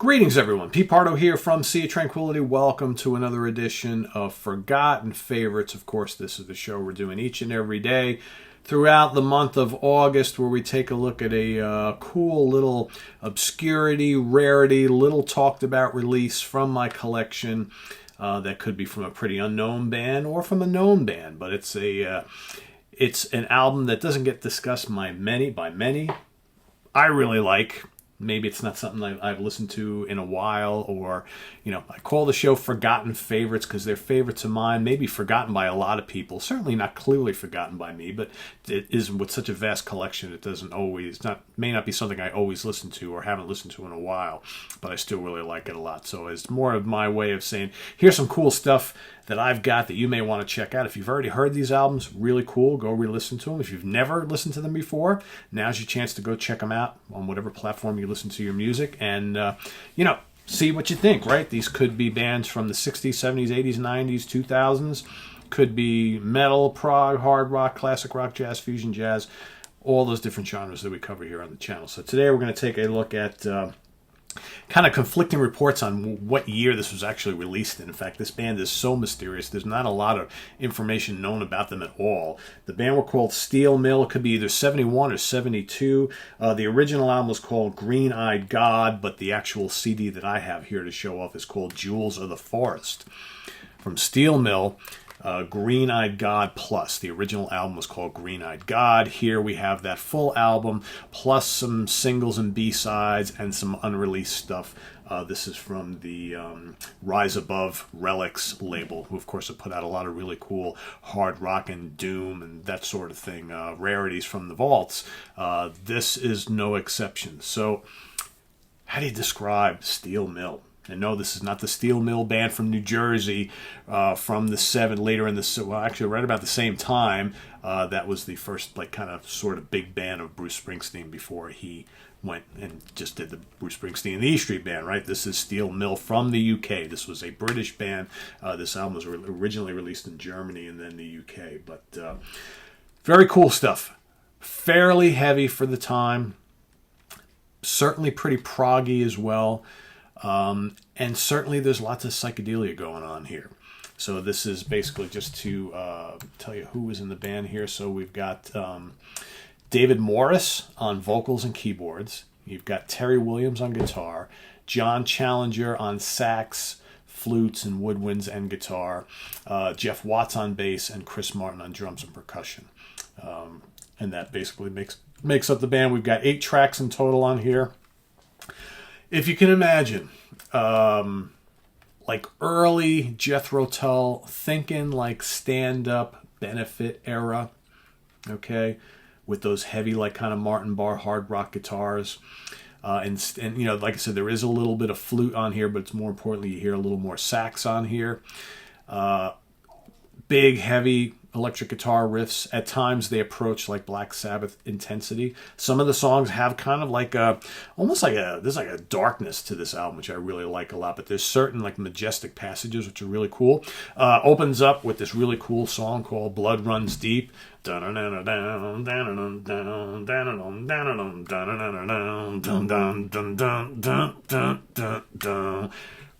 Greetings, everyone. Pete Pardo here from Sea of Tranquility. Welcome to another edition of Forgotten Favorites. Of course, this is the show we're doing each and every day throughout the month of August, where we take a look at a cool little obscurity, rarity, little talked about release from my collection that could be from a pretty unknown band or from a known band. But it's an album that doesn't get discussed by many. I really like. Maybe it's not something I've listened to in a while, or, I call the show Forgotten Favorites because they're favorites of mine, maybe forgotten by a lot of people, certainly not clearly forgotten by me, but it is with such a vast collection, may not be something I always listen to or haven't listened to in a while, but I still really like it a lot. So it's more of my way of saying, here's some cool stuff that I've got that you may want to check out. If you've already heard these albums, really cool, go re-listen to them. If you've never listened to them before, now's your chance to go check them out on whatever platform you listen to your music and, see what you think, right? These could be bands from the 60s, 70s, 80s, 90s, 2000s. Could be metal, prog, hard rock, classic rock, jazz, fusion jazz, all those different genres that we cover here on the channel. So today we're going to take a look at kind of conflicting reports on what year this was actually released in. In fact, this band is so mysterious. There's not a lot of information known about them at all. The band were called Steel Mill. It could be either 71 or 72. The original album was called Green-Eyed God, but the actual CD that I have here to show off is called Jewels of the Forest. From Steel Mill, Green-Eyed God Plus. The original album was called Green-Eyed God. Here we have that full album, plus some singles and B-sides and some unreleased stuff. This is from the Rise Above Relics label, who of course have put out a lot of really cool hard rock and doom and that sort of thing. Rarities from the vaults. This is no exception. So, how do you describe Steel Mill? And no, this is not the Steel Mill Band from New Jersey from actually right about the same time. That was the first sort of big band of Bruce Springsteen before he went and just did the Bruce Springsteen and the E Street Band, right? This is Steel Mill from the UK. This was a British band. This album was originally released in Germany and then the UK. But very cool stuff. Fairly heavy for the time. Certainly pretty proggy as well. And certainly there's lots of psychedelia going on here. So this is basically just to tell you who was in the band here. So we've got David Morris on vocals and keyboards. You've got Terry Williams on guitar, John Challenger on sax, flutes and woodwinds and guitar, Jeff Watts on bass, and Chris Martin on drums and percussion. And that basically makes up the band. We've got 8 tracks in total on here. If you can imagine, like early Jethro Tull, thinking like stand-up benefit era, okay, with those heavy kind of Martin Barr hard rock guitars, and like I said, there is a little bit of flute on here, but it's more importantly you hear a little more sax on here. Big heavy electric guitar riffs. At times they approach like Black Sabbath intensity. Some of the songs have kind of there's like a darkness to this album, which I really like a lot, but there's certain like majestic passages which are really cool. Opens up with this really cool song called Blood Runs Deep.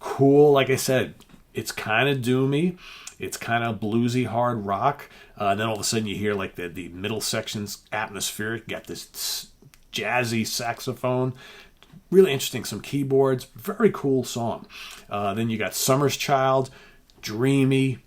Cool, like I said, it's kind of doomy. It's kind of bluesy hard rock. Then all of a sudden you hear like the middle section's atmospheric. You got this jazzy saxophone. Really interesting. Some keyboards. Very cool song. Then you got Summer's Child. Dreamy.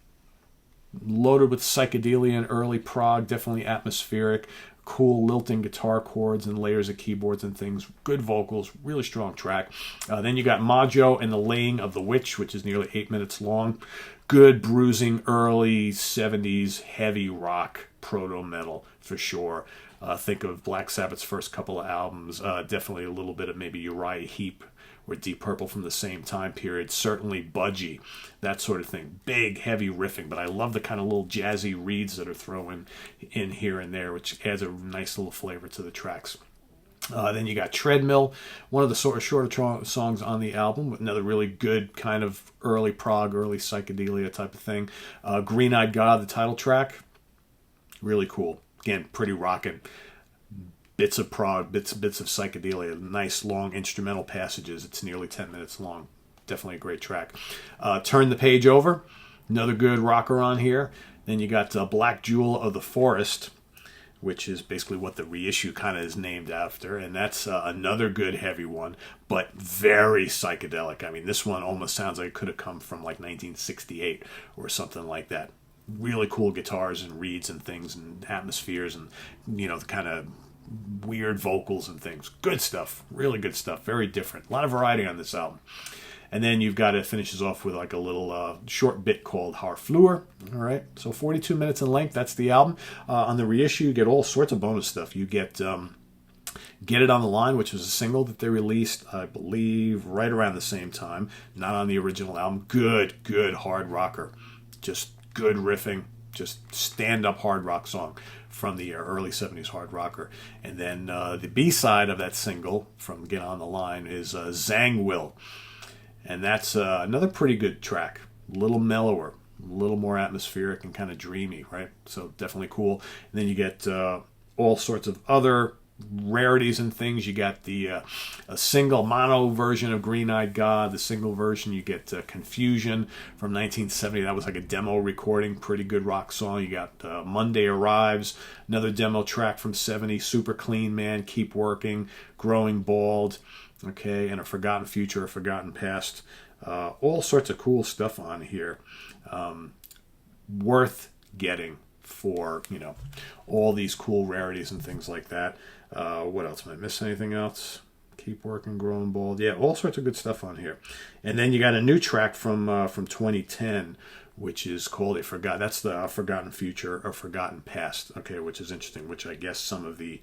Loaded with psychedelia and early prog. Definitely atmospheric. Cool lilting guitar chords and layers of keyboards and things. Good vocals. Really strong track. Then you got Majo and the Laying of the Witch, which is nearly 8 minutes long. Good bruising early 70s heavy rock proto-metal for sure. Think of Black Sabbath's first couple of albums. Definitely a little bit of maybe Uriah Heep or Deep Purple from the same time period. Certainly Budgie, that sort of thing. Big, heavy riffing, but I love the kind of little jazzy reeds that are thrown in here and there, which adds a nice little flavor to the tracks. Then you got Treadmill, one of the sort of shorter songs on the album, with another really good kind of early prog, early psychedelia type of thing. Green-Eyed God, the title track, really cool. Again, pretty rockin'. bits of prog, bits of psychedelia, nice long instrumental passages. It's nearly 10 minutes long. Definitely a great track. Turn the Page Over, another good rocker on here. Then you got Black Jewel of the Forest, which is basically what the reissue kind of is named after. And that's another good heavy one, but very psychedelic. I mean, this one almost sounds like it could have come from like 1968 or something like that. Really cool guitars and reeds and things and atmospheres and, you know, the kind of weird vocals and things. Good stuff. Really good stuff. Very different. A lot of variety on this album. And then you've got it finishes off with like a little short bit called Harfleur. All right. So 42 minutes in length. That's the album. On the reissue, you get all sorts of bonus stuff. You get Get It On the Line, which was a single that they released, I believe, right around the same time. Not on the original album. Good hard rocker. Just good riffing. Just stand-up hard rock song from the early 70s hard rocker. And then the B-side of that single from Get On the Line is Zang Will. And that's another pretty good track. A little mellower, a little more atmospheric and kind of dreamy, right? So definitely cool. And then you get all sorts of other rarities and things. You got the a single mono version of Green Eyed God. The single version, you get Confusion from 1970. That was like a demo recording. Pretty good rock song. You got Monday Arrives, another demo track from 70. Super Clean Man, Keep Working, Growing Bald. Okay, and A Forgotten Future, A Forgotten Past. All sorts of cool stuff on here. Worth getting for, you know, all these cool rarities and things like that. What else? Am I missing anything else? Keep Working, Growing Bald. Yeah, all sorts of good stuff on here. And then you got a new track from 2010, which is called That's the Forgotten Future, or Forgotten Past. Okay, which is interesting, which I guess some of the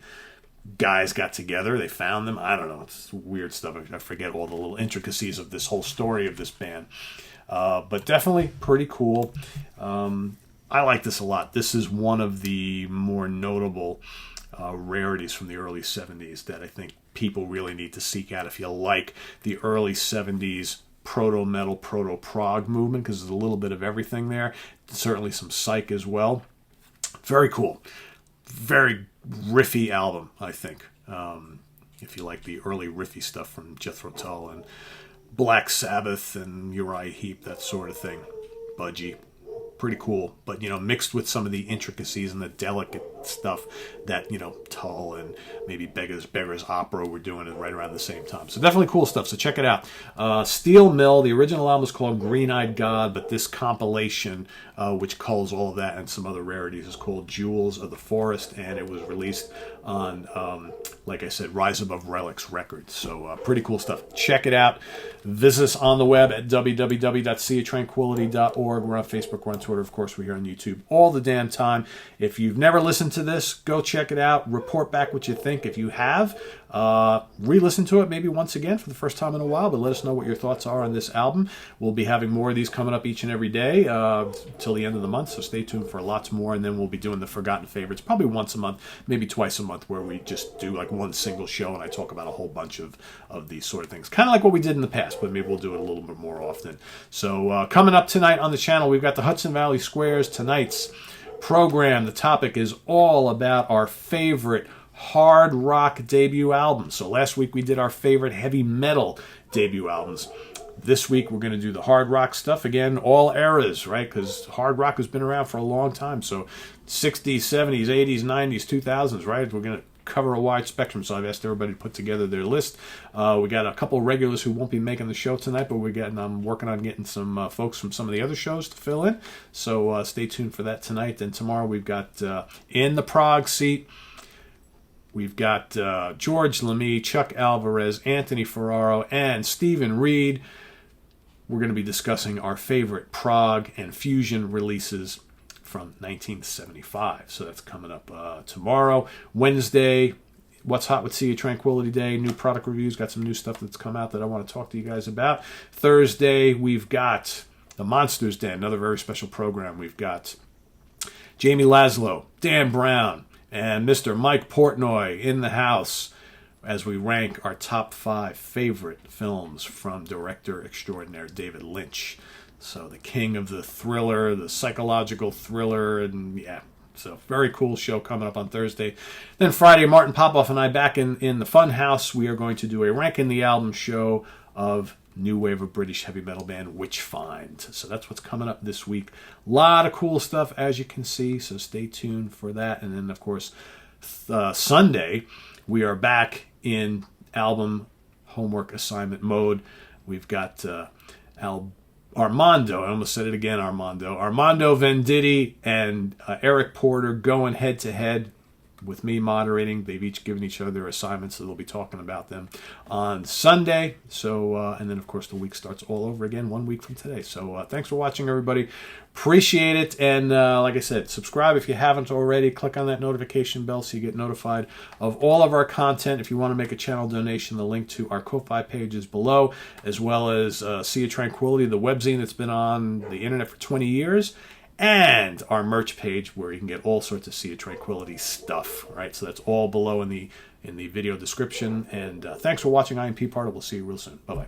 guys got together, they found them. I don't know, it's weird stuff. I forget all the little intricacies of this whole story of this band, but definitely pretty cool. I like this a lot. This is one of the more notable rarities from the early 70s that I think people really need to seek out if you like the early 70s proto-metal, proto-prog movement, because there's a little bit of everything there. Certainly some psych as well. Very cool. Very riffy album, I think. If you like the early riffy stuff from Jethro Tull and Black Sabbath and Uriah Heep, that sort of thing. Budgie. Pretty cool, but, you know, mixed with some of the intricacies and the delicate stuff that, you know, Tull and maybe Beggar's Opera were doing it right around the same time. So definitely cool stuff, so check it out. Steel Mill, the original album is called Green Eyed God, but this compilation, which culls all of that and some other rarities, is called Jewels of the Forest, and it was released on, like I said, Rise Above Relics Records. So pretty cool stuff. Check it out. Visit us on the web at www.seatranquility.org. We're on Facebook, we're on Twitter, of course, we're here on YouTube all the damn time. If you've never listened to this, go check it out. Report back what you think. If you have, re-listen to it maybe once again for the first time in a while, but let us know what your thoughts are on this album. We'll be having more of these coming up each and every day till the end of the month, so stay tuned for lots more, and then we'll be doing the Forgotten Favorites probably once a month, maybe twice a month, where we just do like one single show and I talk about a whole bunch of these sort of things. Kind of like what we did in the past, but maybe we'll do it a little bit more often. So coming up tonight on the channel, we've got the Hudson Valley Squares. Tonight's program, the topic is all about our favorite hard rock debut albums. So last week we did our favorite heavy metal debut albums. This week we're going to do the hard rock stuff again, all eras, right? Because hard rock has been around for a long time. So 60s, 70s, 80s, 90s, 2000s, right? We're going to cover a wide spectrum, so I've asked everybody to put together their list. We got a couple of regulars who won't be making the show tonight, but I'm working on getting some folks from some of the other shows to fill in. So stay tuned for that tonight. And tomorrow we've got in the Prague seat, we've got George Lemay, Chuck Alvarez, Anthony Ferraro, and Stephen Reed. We're going to be discussing our favorite prog and fusion releases from 1975. So that's coming up tomorrow. Wednesday, What's Hot with Sea of Tranquility Day, new product reviews, got some new stuff that's come out that I want to talk to you guys about. Thursday, we've got the Monsters Den, another very special program. We've got Jamie Laszlo, Dan Brown, and Mr. Mike Portnoy in the house as we rank our top 5 favorite films from director extraordinaire David Lynch. So the king of the thriller, the psychological thriller, and yeah, So very cool show coming up on Thursday. Then Friday, Martin Popoff and I back in the Fun House. We are going to do a Ranking the Album show of new wave of British heavy metal band Witchfind. So that's what's coming up this week. A lot of cool stuff, as you can see, so stay tuned for that. And then, of course, Sunday, we are back in album homework assignment mode. We've got Armando, I almost said it again, Armando Venditti and Eric Porter going head-to-head with me moderating. They've each given each other assignments, so they'll be talking about them on Sunday. So, and then, of course, the week starts all over again 1 week from today. So thanks for watching, everybody. Appreciate it. And like I said, subscribe if you haven't already. Click on that notification bell so you get notified of all of our content. If you want to make a channel donation, the link to our Ko-Fi page is below, as well as Sea of Tranquility, the webzine that's been on the internet for 20 years. And our merch page where you can get all sorts of Sea of Tranquility stuff. All right, so that's all below in the video description. And thanks for watching. I am Pete Pardo. We'll see you real soon. Bye-bye.